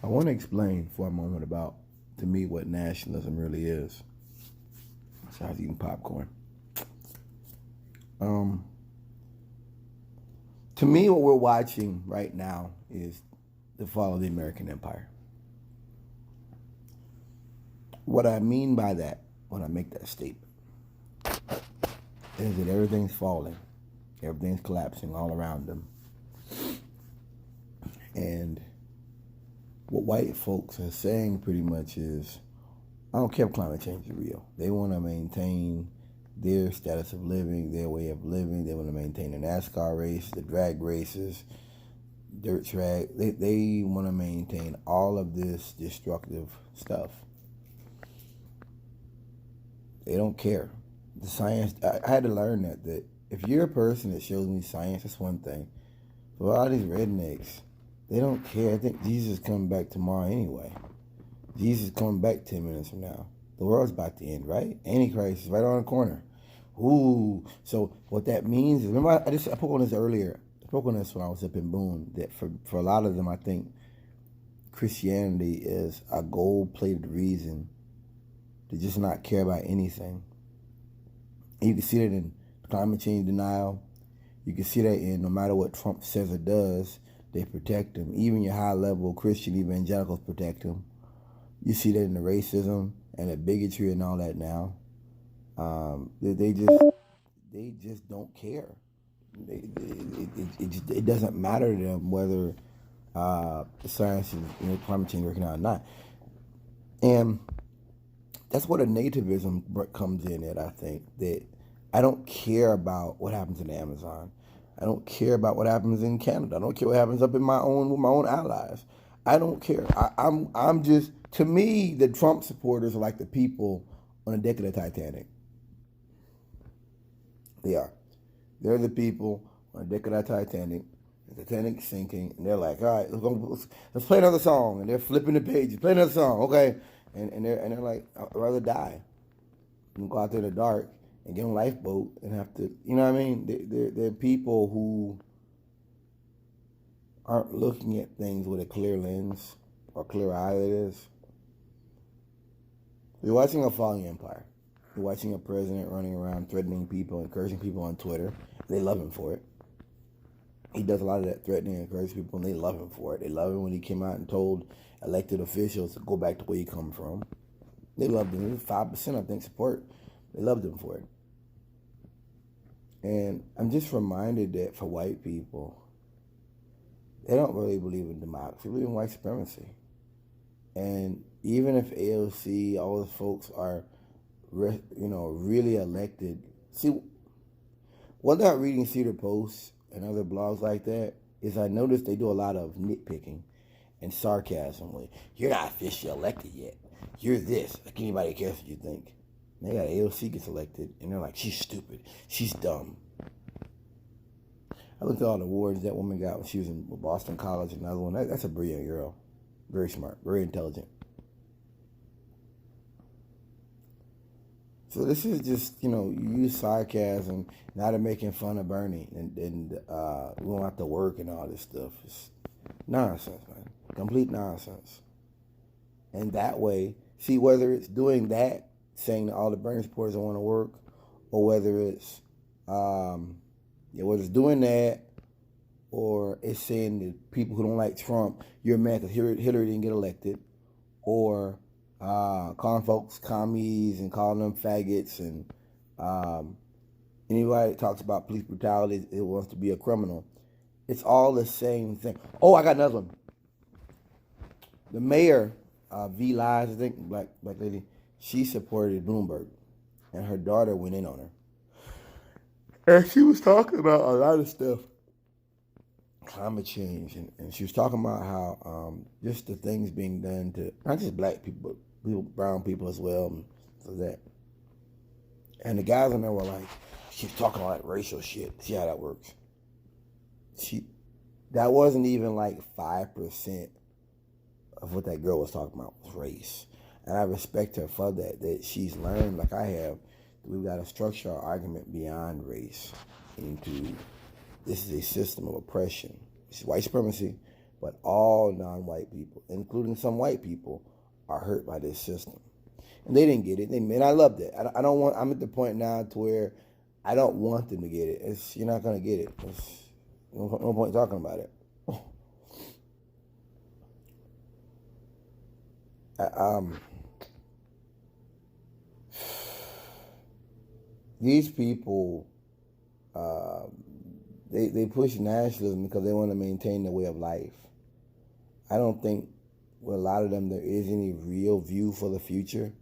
I want to explain for a moment about, to me, what nationalism really is. So I was eating popcorn. Um, to me, what we're watching right now is the fall of the American empire. What I mean by that, when I make that statement, is that everything's falling, everything's collapsing all around them. And what white folks are saying pretty much is, I don't care if climate change is real. They want to maintain their status of living, their way of living. They want to maintain the NASCAR race, the drag races, dirt track. They want to maintain all of this destructive stuff. They don't care. The science, I had to learn that if you're a person that shows me science, that's one thing. But all these rednecks, they don't care. I think Jesus is coming back tomorrow anyway. Jesus is coming back 10 minutes from now. The world's about to end, right? Antichrist is right around the corner. Ooh. So what that means is, remember I spoke on this earlier. I spoke on this when I was up in Boone, that for a lot of them, I think Christianity is a gold-plated reason to just not care about anything. And you can see that in climate change denial. You can see that in no matter what Trump says or does, they protect him. Even your high-level Christian evangelicals protect him. You see that in the racism and the bigotry and all that now. They just don't care. It doesn't matter to them whether the science is climate change working out or not. And that's what a nativism comes in at, I think. That I don't care about what happens in the Amazon. I don't care about what happens in Canada. I don't care what happens up in with my own allies. I don't care. I'm just, to me, the Trump supporters are like the people on the deck of the Titanic. They are. They're the people on the deck of that Titanic. The Titanic's sinking, and they're like, all right, let's play another song. And they're flipping the pages. Play another song, okay? And they're like, I'd rather die than go out there in the dark and get on a lifeboat and have to, you know what I mean? They're people who aren't looking at things with a clear lens or clear eye, that is. You're watching a falling empire. You're watching a president running around threatening people, encouraging people on Twitter. They love him for it. He does a lot of that threatening and encouraging people, and they love him for it. They love him when he came out and told elected officials to go back to where he come from. They loved him. 5%, I think, support. They loved him for it. And I'm just reminded that for white people, they don't really believe in democracy. They believe in white supremacy. And even if AOC, all those folks are, really elected. See, what I'm reading Cedar Post and other blogs like that is I noticed they do a lot of nitpicking and sarcasm. Like, you're not officially elected yet. You're this. Like, anybody cares what you think. And they got AOC gets elected, and they're like, she's stupid. She's dumb. I looked at all the awards that woman got when she was in Boston College, another one. That's a brilliant girl. Very smart, very intelligent. So this is just, you use sarcasm, now they're making fun of Bernie, and we don't have to work and all this stuff. It's nonsense, man. Complete nonsense. And that way, see, whether it's doing that, saying that all the Bernie supporters don't want to work, or whether it's doing that, or it's saying that people who don't like Trump, you're mad because Hillary didn't get elected, or calling folks commies and calling them faggots, and anybody that talks about police brutality, it wants to be a criminal. It's all the same thing. Oh, I got another one. The mayor, V. Lies, I think, black lady, she supported Bloomberg, and her daughter went in on her. And she was talking about a lot of stuff, climate change, and she was talking about how just the things being done to not just black people, but brown people as well, and so that. And the guys in there were like, she's talking all that racial shit. See how that works. That wasn't even like 5% of what that girl was talking about was race. And I respect her for that she's learned, like I have, that we've got to structure our argument beyond race into this is a system of oppression. It's white supremacy, But all non-white people, including some white people, are hurt by this system. And they didn't get it. And I love that. I don't want. I'm at the point now to where I don't want them to get it. You're not gonna get it. No point talking about it. These people, they push nationalism because they want to maintain their way of life. I don't think with a lot of them there is any real view for the future.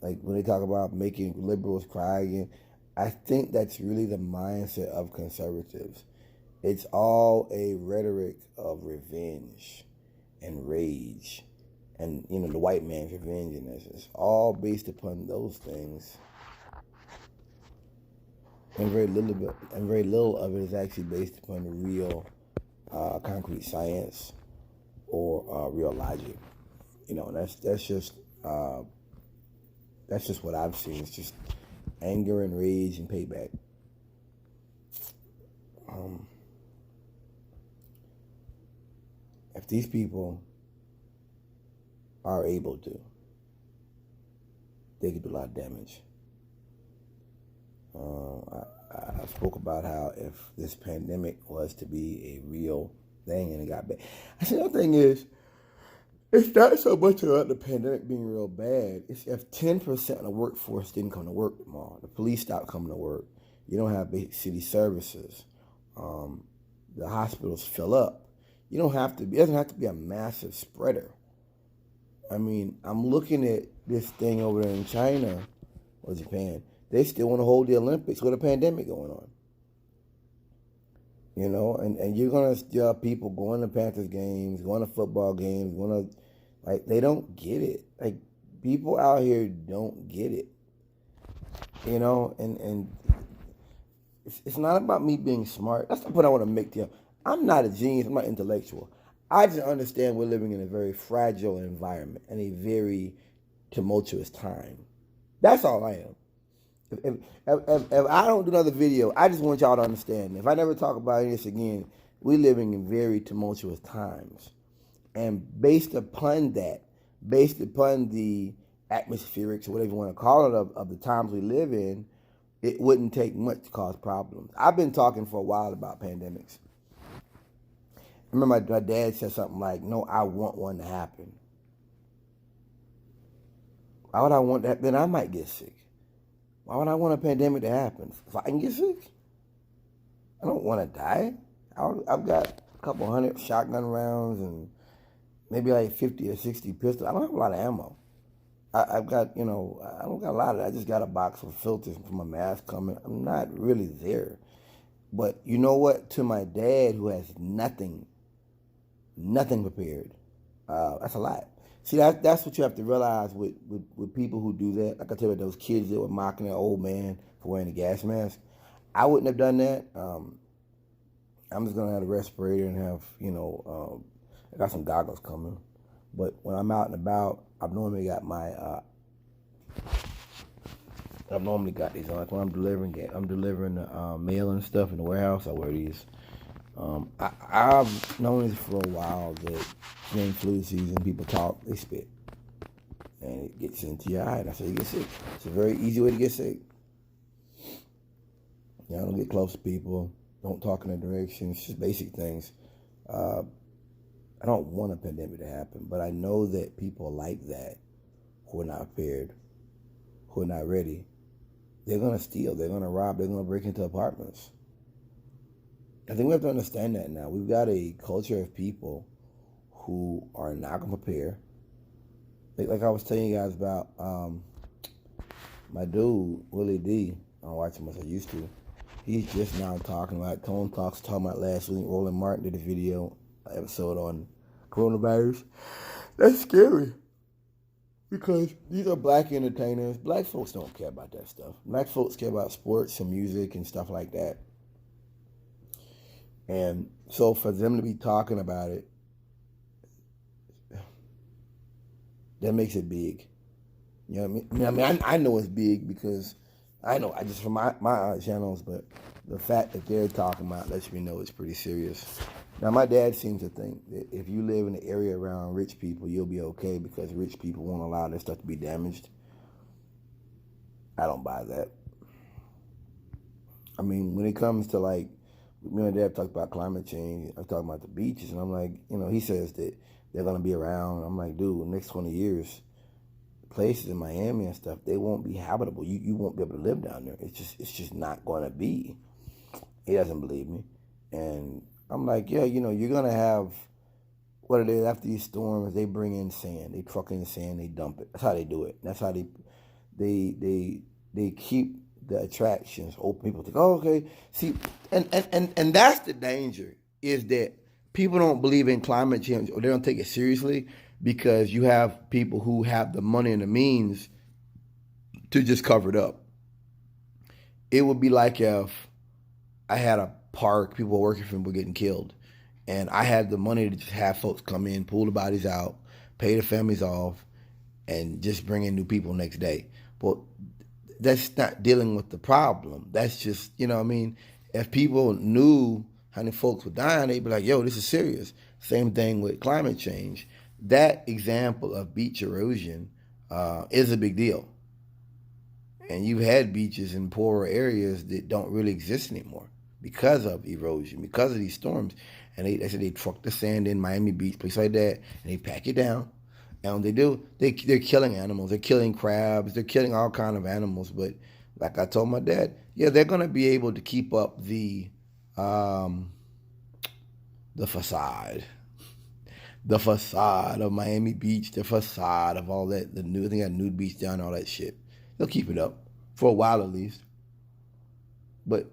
Like when they talk about making liberals cry again, I think that's really the mindset of conservatives. It's all a rhetoric of revenge and rage, and the white man's revenge, and it's all based upon those things. And very little of it is actually based upon real, concrete science or real logic. That's just what I've seen. It's just anger and rage and payback. If these people are able to, they could do a lot of damage. I spoke about how if this pandemic was to be a real thing and it got bad. I said, the other thing is, it's not so much about the pandemic being real bad. It's if 10% of the workforce didn't come to work tomorrow, the police stopped coming to work, you don't have basic city services, the hospitals fill up. It doesn't have to be a massive spreader. I mean, I'm looking at this thing over there in China or Japan. They still want to hold the Olympics with a pandemic going on. And you're going to still have people going to Panthers games, going to football games, they don't get it. Like, people out here don't get it. And it's not about me being smart. That's the point I want to make to you. I'm not a genius. I'm not intellectual. I just understand we're living in a very fragile environment and a very tumultuous time. That's all I am. If I don't do another video, I just want y'all to understand. If I never talk about this again, we're living in very tumultuous times. And based upon that, based upon the atmospherics, or whatever you want to call it, of the times we live in, it wouldn't take much to cause problems. I've been talking for a while about pandemics. I remember my dad said something like, no, I want one to happen. Why would I want that? Then I might get sick. Why would I want a pandemic to happen? If I can get sick? I don't want to die. I've got a couple 100 shotgun rounds and maybe like 50 or 60 pistols. I don't have a lot of ammo. I've got, I don't got a lot of that. I just got a box of filters for my mask coming. I'm not really there. But you know what? To my dad, who has nothing prepared, that's a lot. See, that's what you have to realize with people who do that. Like I tell you, those kids that were mocking their old man for wearing a gas mask. I wouldn't have done that. I'm just going to have a respirator and have, I got some goggles coming. But when I'm out and about, I've normally got these on. Like when I'm delivering mail and stuff in the warehouse, I wear these. I've known this for a while that during flu season, people talk, they spit. And it gets into your eye, and that's how you get sick. It's a very easy way to get sick. Don't get close to people. Don't talk in their direction. It's just basic things. I don't want a pandemic to happen, but I know that people like that who are not prepared, who are not ready, they're going to steal, they're going to rob, they're going to break into apartments. I think we have to understand that now. We've got a culture of people who are not going to prepare. Like I was telling you guys about my dude, Willie D. I don't watch him as I used to. He's just now talking about, Tone Talks talking about last week. Roland Martin did a video episode on coronavirus. That's scary. Because these are black entertainers. Black folks don't care about that stuff. Black folks care about sports and music and stuff like that. And so for them to be talking about it, that makes it big. You know what I mean? I know it's big because I just from my channels, but the fact that they're talking about lets me know it's pretty serious. Now, my dad seems to think that if you live in an area around rich people, you'll be okay because rich people won't allow their stuff to be damaged. I don't buy that. I mean, when it comes to like, me and Dad talked about climate change. I'm talking about the beaches, and I'm like, he says that they're gonna be around. I'm like, dude, next 20 years, places in Miami and stuff, they won't be habitable. You won't be able to live down there. It's just not gonna be. He doesn't believe me, and I'm like, yeah, you're gonna have what it is after these storms. They bring in sand, they truck in sand, they dump it. That's how they do it. That's how they keep the attractions open. People think, oh, okay. See, and that's the danger, is that people don't believe in climate change, or they don't take it seriously, because you have people who have the money and the means to just cover it up. It would be like if I had a park, people working for me were getting killed, and I had the money to just have folks come in, pull the bodies out, pay the families off, and just bring in new people next day. But that's not dealing with the problem. That's just, if people knew how many folks were dying, they'd be like, yo, this is serious. Same thing with climate change. That example of beach erosion is a big deal. And you've had beaches in poorer areas that don't really exist anymore because of erosion, because of these storms. And they said they truck the sand in Miami Beach, places like that, and they pack it down. And when they do, they're killing animals. They're killing crabs. They're killing all kind of animals. But like I told my dad, yeah, they're gonna be able to keep up the facade, of Miami Beach, the facade of all that. I think that nude beach down, all that shit. They'll keep it up for a while at least. But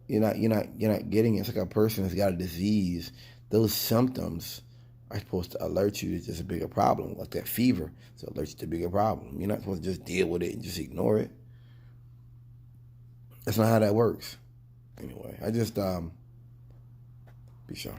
you're not getting it. It's like a person that's got a disease. Those symptoms are supposed to alert you to just a bigger problem, like that fever. So it alerts you to a bigger problem. You're not supposed to just deal with it and just ignore it. That's not how that works. Anyway, I just be sure.